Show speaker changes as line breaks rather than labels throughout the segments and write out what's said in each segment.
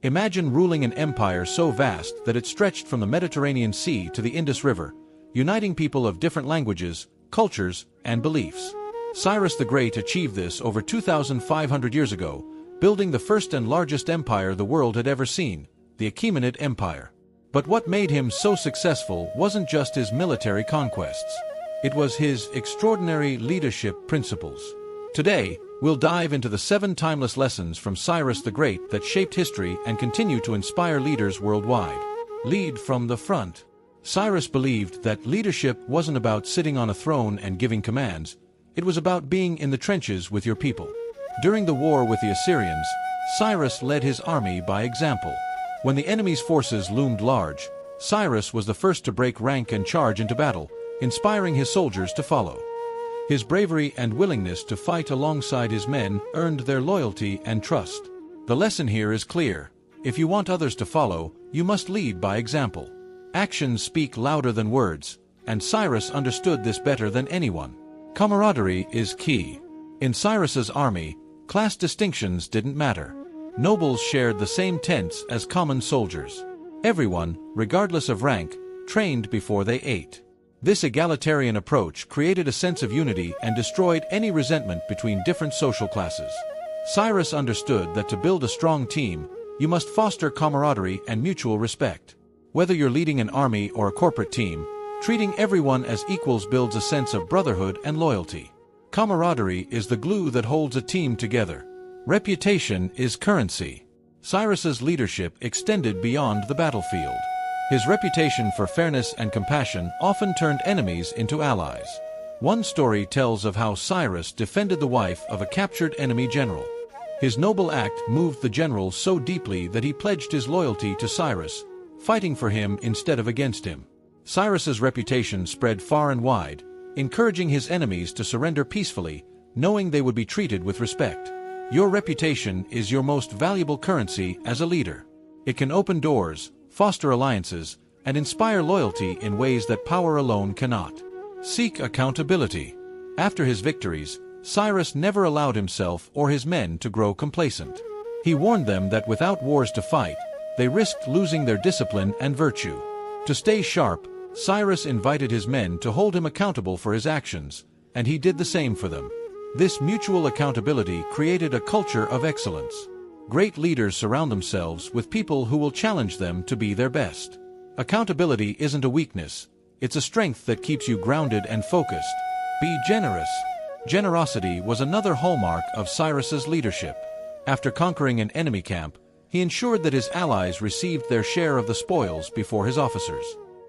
Imagine ruling an empire so vast that it stretched from the Mediterranean Sea to the Indus River, uniting people of different languages, cultures, and beliefs. Cyrus the Great achieved this over 2,500 years ago, building the first and largest empire the world had ever seen, the Achaemenid Empire. But what made him so successful wasn't just his military conquests. It was his extraordinary leadership principles. Today, we'll dive into the 7 timeless lessons from Cyrus the Great that shaped history and continue to inspire leaders worldwide. Lead from the front. Cyrus believed that leadership wasn't about sitting on a throne and giving commands. It was about being in the trenches with your people. During the war with the Assyrians, Cyrus led his army by example. When the enemy's forces loomed large, Cyrus was the first to break rank and charge into battle, inspiring his soldiers to follow. His bravery and willingness to fight alongside his men earned their loyalty and trust. The lesson here is clear. If you want others to follow, you must lead by example. Actions speak louder than words, and Cyrus understood this better than anyone. Camaraderie is key. In Cyrus's army, class distinctions didn't matter. Nobles shared the same tents as common soldiers. Everyone, regardless of rank, trained before they ate. This egalitarian approach created a sense of unity and destroyed any resentment between different social classes. Cyrus understood that to build a strong team, you must foster camaraderie and mutual respect. Whether you're leading an army or a corporate team, treating everyone as equals builds a sense of brotherhood and loyalty. Camaraderie is the glue that holds a team together. Reputation is currency. Cyrus's leadership extended beyond the battlefield. His reputation for fairness and compassion often turned enemies into allies. One story tells of how Cyrus defended the wife of a captured enemy general. His noble act moved the general so deeply that he pledged his loyalty to Cyrus, fighting for him instead of against him. Cyrus's reputation spread far and wide, encouraging his enemies to surrender peacefully, knowing they would be treated with respect. Your reputation is your most valuable currency as a leader. It can open doors, foster alliances, and inspire loyalty in ways that power alone cannot. Seek accountability. After his victories, Cyrus never allowed himself or his men to grow complacent. He warned them that without wars to fight, they risked losing their discipline and virtue. To stay sharp, Cyrus invited his men to hold him accountable for his actions, and he did the same for them. This mutual accountability created a culture of excellence. Great leaders surround themselves with people who will challenge them to be their best. Accountability isn't a weakness, it's a strength that keeps you grounded and focused. Be generous. Generosity was another hallmark of Cyrus's leadership. After conquering an enemy camp, he ensured that his allies received their share of the spoils before his officers.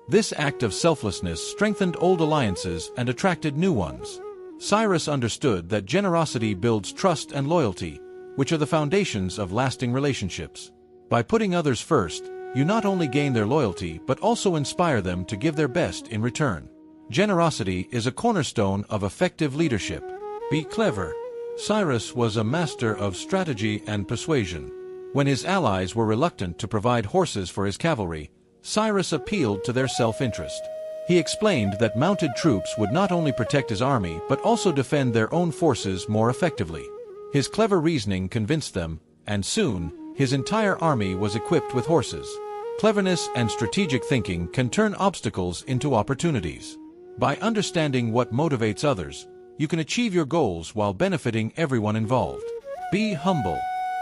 This act of selflessness strengthened old alliances and attracted new ones. Cyrus understood that generosity builds trust and loyalty, which are the foundations of lasting relationships. By putting others first, you not only gain their loyalty but also inspire them to give their best in return. Generosity is a cornerstone of effective leadership. Be clever. Cyrus was a master of strategy and persuasion. When his allies were reluctant to provide horses for his cavalry, Cyrus appealed to their self-interest. He explained that mounted troops would not only protect his army but also defend their own forces more effectively. His clever reasoning convinced them, and soon, his entire army was equipped with horses. Cleverness and strategic thinking can turn obstacles into opportunities. By understanding what motivates others, you can achieve your goals while benefiting everyone involved. Be humble.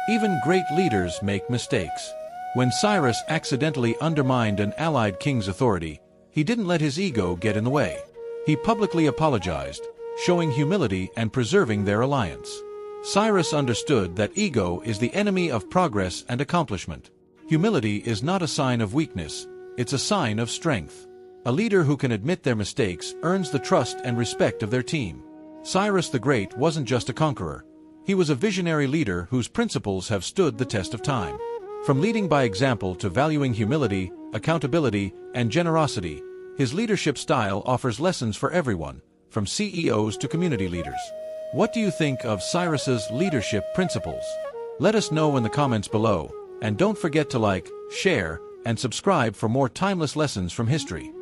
Even great leaders make mistakes. When Cyrus accidentally undermined an allied king's authority, he didn't let his ego get in the way. He publicly apologized, showing humility and preserving their alliance. Cyrus understood that ego is the enemy of progress and accomplishment. Humility is not a sign of weakness, it's a sign of strength. A leader who can admit their mistakes earns the trust and respect of their team. Cyrus the Great wasn't just a conqueror. He was a visionary leader whose principles have stood the test of time. From leading by example to valuing humility, accountability, and generosity, his leadership style offers lessons for everyone, from CEOs to community leaders. What do you think of Cyrus's leadership principles? Let us know in the comments below, and don't forget to like, share, and subscribe for more timeless lessons from history.